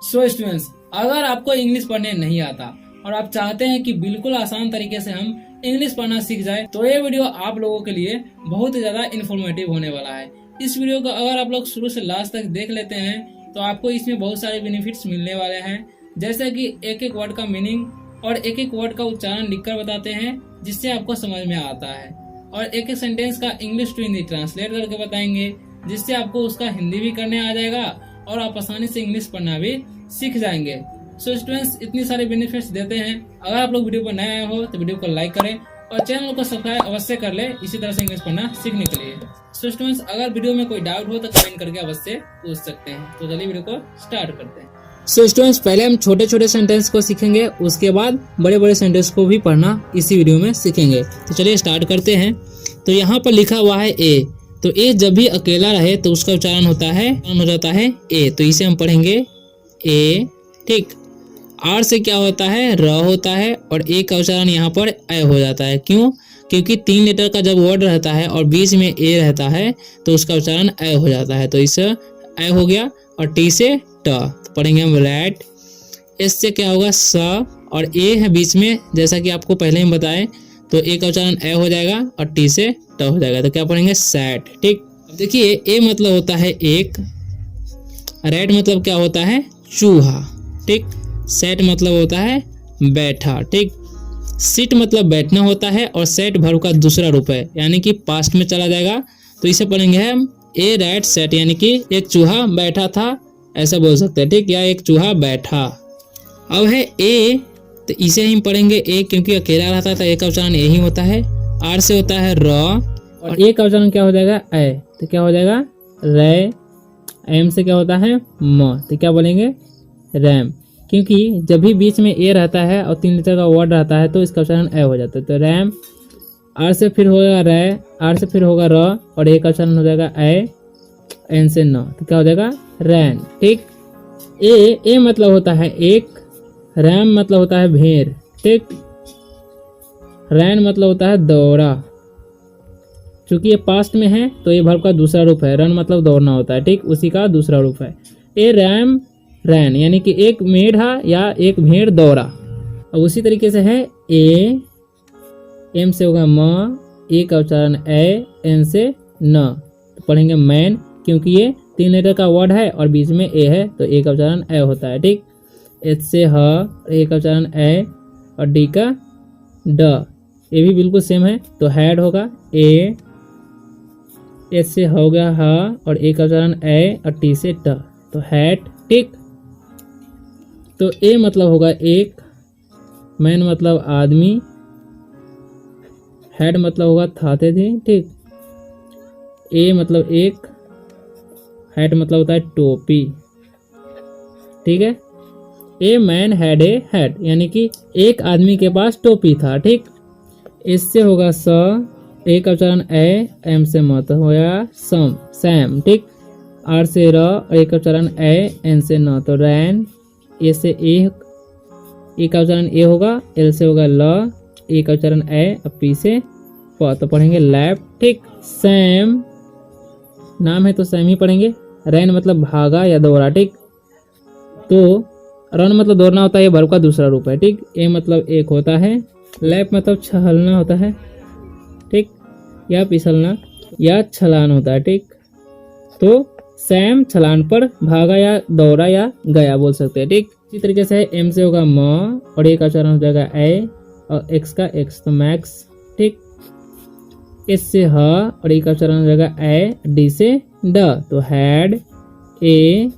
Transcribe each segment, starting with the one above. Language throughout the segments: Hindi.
सो स्टूडेंट्स, अगर आपको इंग्लिश पढ़ने नहीं आता और आप चाहते हैं कि बिल्कुल आसान तरीके से हम इंग्लिश पढ़ना सीख जाए, तो ये वीडियो आप लोगों के लिए बहुत ज्यादा इन्फॉर्मेटिव होने वाला है। इस वीडियो को अगर आप लोग शुरू से लास्ट तक देख लेते हैं तो आपको इसमें बहुत सारे बेनिफिट्स मिलने वाले हैं, जैसे कि एक एक वर्ड का मीनिंग और एक एक वर्ड का उच्चारण लिखकर बताते हैं जिससे आपको समझ में आता है, और एक एक सेंटेंस का इंग्लिश टू हिंदी ट्रांसलेट करके बताएंगे जिससे आपको उसका हिंदी भी करने आ जाएगा और आप आसानी से इंग्लिश पढ़ना भी सीख जाएंगे। सो स्टूडेंट्स, इतनी सारे बेनिफिट्स देते हैं। अगर आप लोग वीडियो पर नए आए हो तो वीडियो को लाइक करें और चैनल को सब्सक्राइब अवश्य कर ले इसी तरह से इंग्लिश पढ़ना सीखने के लिए। सो स्टूडेंट्स, अगर वीडियो में कोई डाउट हो तो कमेंट करके अवश्य पूछ सकते हैं। तो चलिए वीडियो को स्टार्ट करते हैं। सो स्टूडेंट्स, पहले हम छोटे छोटे सेंटेंस को सीखेंगे, उसके बाद बड़े बड़े सेंटेंस को भी पढ़ना इसी वीडियो में सीखेंगे। तो चलिए स्टार्ट करते हैं। तो यहाँ पर लिखा हुआ है ए, तो ए जब भी अकेला रहे तो उसका उच्चारण हो जाता है ए, तो इसे हम पढ़ेंगे ए। ठीक, आर से क्या होता है, र होता है, और ए का उच्चारण यहाँ पर ए हो जाता है। क्यों? क्योंकि 3 लेटर का जब वर्ड रहता है और बीच में ए रहता है तो उसका उच्चारण ए हो जाता है, तो इससे ए हो गया। और टी से ट, तो पढ़ेंगे हम रैट। एस से क्या होगा, स, और ए है बीच में, जैसा कि आपको पहले ही बताएं, तो ए का उच्चारण ए हो जाएगा और टी से ट हो जाएगा, तो क्या पढ़ेंगे सैट। ठीक, देखिए ए मतलब होता है एक, रैट मतलब क्या होता है, चूहा। ठीक, सेट मतलब होता है बैठा। ठीक, सिट मतलब बैठना होता है, और सेट वर्ब का दूसरा रूप है, यानी कि पास्ट में चला जाएगा, तो इसे पढ़ेंगे हम ए रैट सेट, यानी कि एक चूहा बैठा था, ऐसा बोल सकते हैं। ठीक, या एक चूहा बैठा। अब है ए, तो इसे हम पढ़ेंगे ए, क्योंकि अकेला रहता है तो ए का उच्चारण ए ही होता है। आर से होता है र, और ए का उच्चारण क्या हो जाएगा, ए, तो क्या हो जाएगा रे। एम से क्या होता है म, तो क्या बोलेंगे रैम, क्योंकि जब भी बीच में ए रहता है और 3 लेटर का वर्ड रहता है तो इसका उच्चारण ए हो जाता है, तो रैम। आर से फिर होगा रे, आर से फिर होगा र, और ए का उच्चारण हो जाएगा ए, एन से न, तो क्या हो जाएगा रैन। ठीक, ए मतलब होता है एक, रैम मतलब होता है भेड़। ठीक, रैन मतलब होता है दौड़ा, चूंकि ये पास्ट में है तो ये वर्ब का दूसरा रूप है। रन मतलब दौड़ना होता है, ठीक, उसी का दूसरा रूप है। ए रैम रैन, यानी कि एक मेढ़ा या एक भेड़ दौड़ा। अब उसी तरीके से है ए, एम से होगा म, ए का उच्चारण ए, एन से न, तो पढ़ेंगे मैन, क्योंकि ये 3 लेटर का वर्ड है और बीच में ए है तो ए का उच्चारण ए होता है। ठीक, एच से ह, ए का उच्चारण ए, और डी का ड, ये भी बिल्कुल सेम है, तो हैड होगा ए, एच से हो गया ह, और ए का उच्चारण ए, और टी से ट, तो हैट। ठीक, तो ए मतलब होगा एक, मैन मतलब आदमी, हेड मतलब होगा थाते थे। ठीक, ए मतलब एक, हेड मतलब होता है टोपी। ठीक है, a man had a head, यानी कि एक आदमी के पास टोपी था। ठीक, इससे होगा स, ए का उच्चारण ए, एम से मत होया सम, सैम। ठीक, आर से र, और ए का उच्चारण ए, एन से न, तो रैन। ए से ए का उच्चारण ए होगा, एल से होगा ल, ए का उच्चारण ए, और पी से प, तो पढ़ेंगे लैप। ठीक, सैम नाम है तो सैम ही पढ़ेंगे। रैन मतलब भागा या दौड़ा। ठीक, तो रन मतलब दौड़ना होता है, ये वर्ब का दूसरा रूप है। ठीक, ए मतलब एक होता है, लैप मतलब छलना होता है। ठीक, या फिसलना या छलान होता है। ठीक, तो सैम छलान पर भागा या दौड़ा या गया बोल सकते हैं। ठीक, इसी तरीके से एम से होगा म, और ए का उच्चारण हो जाएगा ए, और एक्स का एक्स, तो मैक्स। ठीक, एस से ह, और ए का उच्चारण हो जाएगा ए, डी से ड, तो हैड। ए,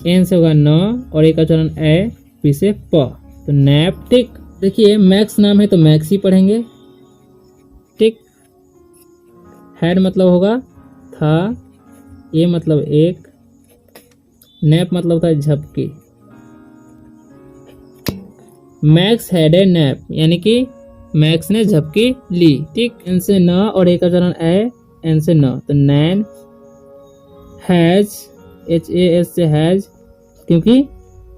एन से होगा न, और ए का उच्चारण ए, पी से प, तो नैप। ठीक, देखिए मैक्स नाम है तो मैक्स ही पढ़ेंगे। ठीक, हैड मतलब होगा था, ए मतलब एक, नैप मतलब होता है झपकी। मैक्स हैड ए नैप, यानी कि मैक्स ने झपकी ली। ठीक, एन से न, और ए का उच्चारण ए, एन से न, तो नैन। हैज, एच ए एस से हैज, क्योंकि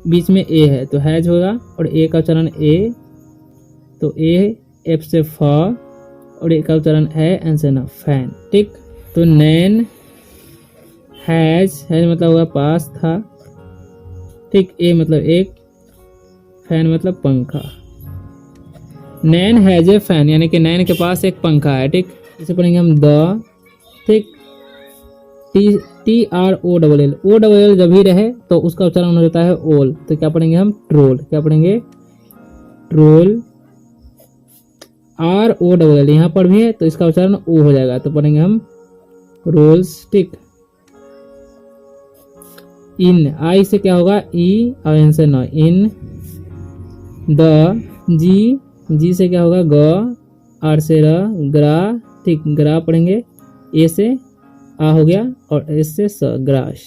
बीच में ए है तो हैज होगा, और ए का उच्चारण ए, तो ए, एफ से फ, और ए का उच्चारण है, एन से न, फैन। ठीक, तो नैन हैज, हैज मतलब होगा पास था, ठीक। ए मतलब एक, फैन मतलब पंखा। नैन हैज ए फैन यानी कि नैन के पास एक पंखा है, ठीक। इसे पढ़ेंगे हम द, ठीक। TROLL, OLL जब भी रहे तो उसका उच्चारण हो जाता है ओल, तो क्या पढ़ेंगे हम ट्रोल। क्या पढ़ेंगे ट्रोल। ROLL यहाँ पर भी है तो इसका उच्चारण ओ हो जाएगा, तो पढ़ेंगे हम रोल्स, ठीक। इन, आई से क्या होगा ई और एन से न, इन। द, जी से क्या होगा ग, आर से र, ग्रा, ठीक। ग्रा पढ़ेंगे, ए से आ हो गया और एस से स, ग्रास,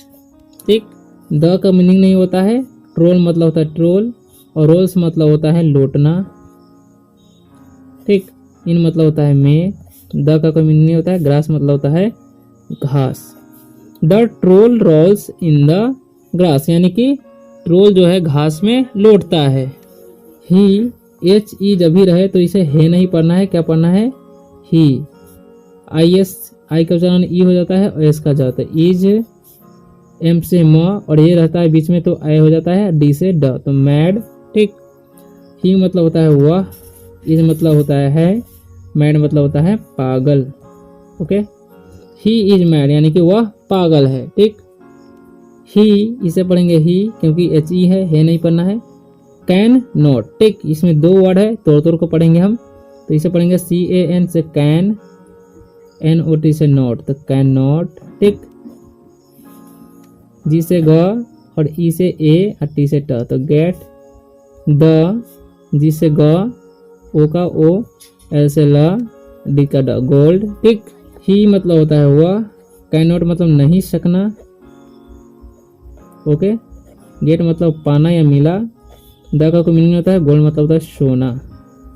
ठीक। द का मीनिंग नहीं होता है, ट्रोल मतलब होता है ट्रोल, और रोल्स मतलब होता है लौटना, ठीक। इन मतलब होता है में, द का कोई मीनिंग नहीं होता है, ग्रास मतलब होता है घास। The troll rolls in the grass यानी कि ट्रोल जो है घास में लौटता है। ही, HE जब भी रहे तो इसे हे नहीं पढ़ना है, क्या पढ़ना है ही। IS, आई का उच्चारण ई हो जाता है और एस का जाता है। इज, एम से म और ये रहता है बीच में तो आई हो जाता है, डी से ड, तो मैड, ठीक। ही मतलब होता है वह, इज मतलब होता है, मैड मतलब होता है पागल, ओके। ही इज मैड यानी कि वह पागल है, ठीक। ही, इसे पढ़ेंगे ही क्योंकि HE है, हे नहीं पढ़ना है। कैन नॉट, ठीक। इसमें दो वर्ड है, तोड़ को पढ़ेंगे हम, तो इसे पढ़ेंगे CAN से कैन, NOT से नॉट, तो कैन नॉट, ठीक। जी से ग और ई से ए और टी से ट, तो गेट। द, जी से ग, ओ का ओ, एल से ल, डी का ड, गोल्ड, ठीक। ही मतलब होता है वह, कैन नॉट मतलब नहीं सकना, ओके। गेट मतलब पाना या मिला। द का कोई मीनिंग होता है, गोल्ड मतलब होता है सोना,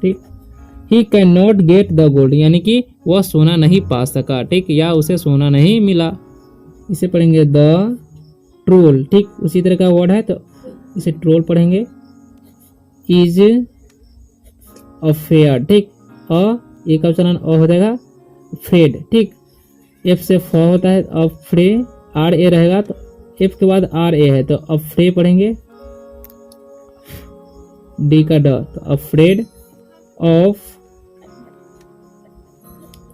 ठीक। He can not get the gold यानी कि वह सोना नहीं पा सका, ठीक, या उसे सोना नहीं मिला। इसे पढ़ेंगे द ट्रोल, ठीक। उसी तरह का वर्ड है तो इसे ट्रोल पढ़ेंगे। इज अफेयर, ठीक। एक का उच्चारण अ हो जाएगा, फ्रेड, ठीक। एफ से फ होता है, अफ्रे, आर ए रहेगा तो एफ के बाद आर ए है तो अफ्रे पढ़ेंगे। डी का ड, तो अफ्रेड ऑफ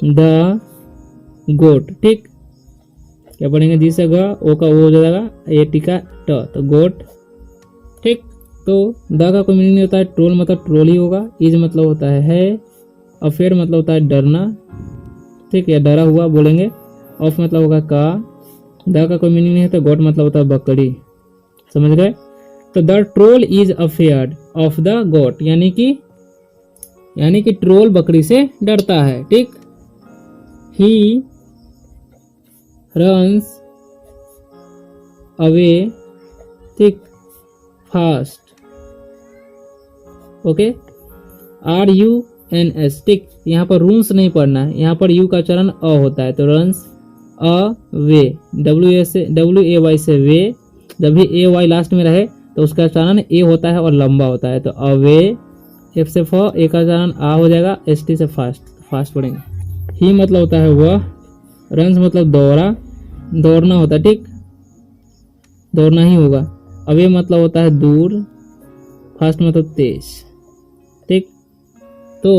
द गोट, ठीक। क्या पढ़ेंगे जी से ग, ओ का ओ हो जाएगा, ए टी का ट, तो गोट, ठीक। तो द का कोई मीनिंग नहीं होता है, ट्रोल मतलब ट्रोल ही होगा। इज मतलब होता है, अफेयर मतलब होता है डरना, ठीक, या डरा हुआ बोलेंगे। ऑफ मतलब होगा का, द का कोई मीनिंग नहीं होता, गोट मतलब होता है बकरी, समझ गए। तो the troll is afraid of the goat यानी कि ट्रोल बकरी से डरता है, ठीक। ही रन्स अवे, ठीक, फास्ट, ओके। RUNS, ठीक। यहाँ पर रून्स नहीं पढ़ना है, यहाँ पर यू का उच्चारण अ होता है, तो रन्स अवे, WAY से वे, जब भी AY लास्ट में रहे तो उसका उच्चारण ए होता है और लंबा होता है, तो अवे। एफ से फ, ए का उच्चारण आ हो जाएगा, ST से फास्ट पढ़ेंगे। ही मतलब होता है वह, रन्स मतलब दौड़ना होता है, ठीक, दौड़ना ही होगा। अवे मतलब होता है दूर, फास्ट मतलब तेज, ठीक। तो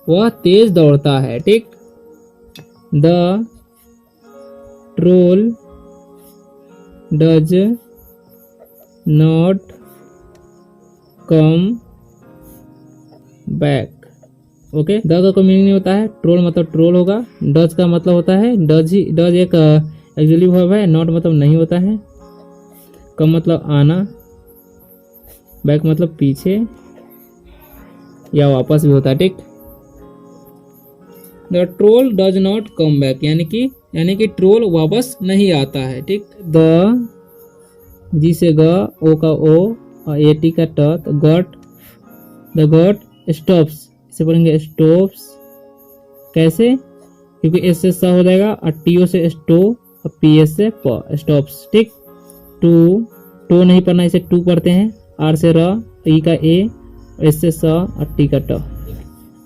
वह तेज दौड़ता है, ठीक। The troll does not come back, okay. The का कोई मीनिंग नहीं होता है, ट्रोल मतलब ट्रोल होगा। डज का मतलब होता है डज एक एक्चुअली वर्ब है, नॉट मतलब नहीं होता है। कम मतलब आना, बैक मतलब पीछे या वापस भी होता है, ठीक। The troll does not come back यानी कि ट्रोल वापस नहीं आता है, ठीक। द, जी से ग, ओ का ओ और ए टी का ट, तो गट, द गट स्टॉप्स, इसे पढ़ेंगे स्टॉप्स, कैसे, क्योंकि एस से स हो जाएगा और टीओ से स्टो और पी एस से प, स्टॉप्स, ठीक। टू नहीं पढ़ना, इसे टू पढ़ते हैं। आर से र, ई का ए, एस से स और टी का ट।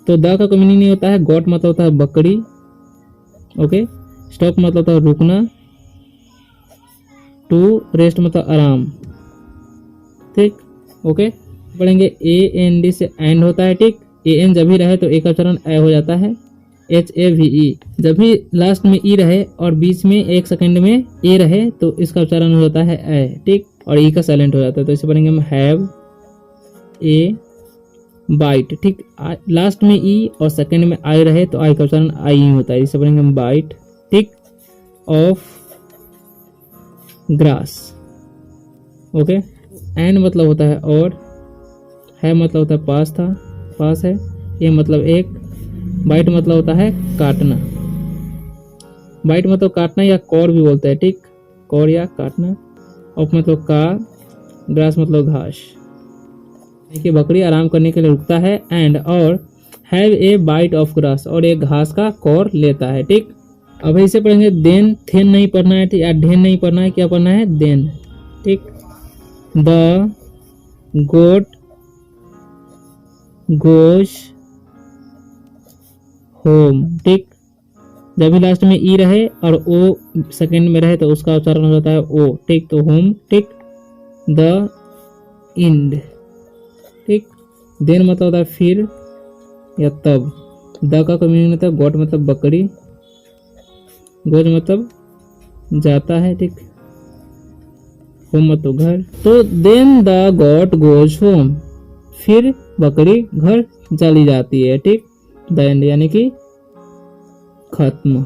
तो द का कोई मीनिंग नहीं होता है, गॉट मतलब होता है बकरी, ओके। स्टॉप मतलब होता है रुकना। टू रेस्ट मतलब आराम, ठीक। ओके, पढ़ेंगे AND से एंड होता है, ठीक। AN जब भी रहे तो ए का उच्चारण ए हो जाता है, HAVE। जब भी लास्ट में ई रहे और बीच में 1 सेकंड में ए रहे तो इसका उच्चारण हो जाता है ए, ठीक। और ई का साइलेंट हो जाता है, तो इसे पढ़ेंगे हम हैव ए बाइट, ठीक। लास्ट में ई और सेकंड में आई रहे तो आई का उच्चारण आई ही होता है, इसे पढ़ेंगे हम बाइट, ठीक। Of grass. ओके, एंड मतलब होता है और, है मतलब होता है पास था, पास है, ये मतलब एक, बाइट मतलब होता है काटना। बाइट मतलब काटना या कौर भी बोलते हैं, ठीक। कौर या काटना। ऑफ मतलब का, ग्रास मतलब घास। देखिए बकरी आराम करने के लिए रुकता है, एंड और have a bite of grass, और एक घास का कौर लेता है, ठीक। अब इसे पढ़ेंगे देन, थेन नहीं पढ़ना है, ठीक, या ढेन नहीं पढ़ना है, क्या पढ़ना है देन, ठीक। द गोट गोज होम, ठीक। जब भी लास्ट में ई रहे और ओ सेकंड में रहे तो उसका उच्चारण हो जाता है ओ, ठीक। तो होम, ठीक। द इंड, ठीक। देन मतलब होता है फिर या तब। द का मीनिंग होता है गोट मतलब बकरी, गोज मतलब जाता है, ठीक। होम मतलब घर। तो then the goat goes home, फिर बकरी घर चली जाती है, ठीक। द एंड यानी कि खत्म।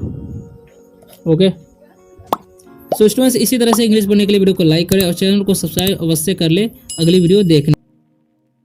ओके, सो स्टूडेंट्स इसी तरह से इंग्लिश पढ़ने के लिए वीडियो को लाइक करें और चैनल को सब्सक्राइब अवश्य कर ले अगली वीडियो देखने।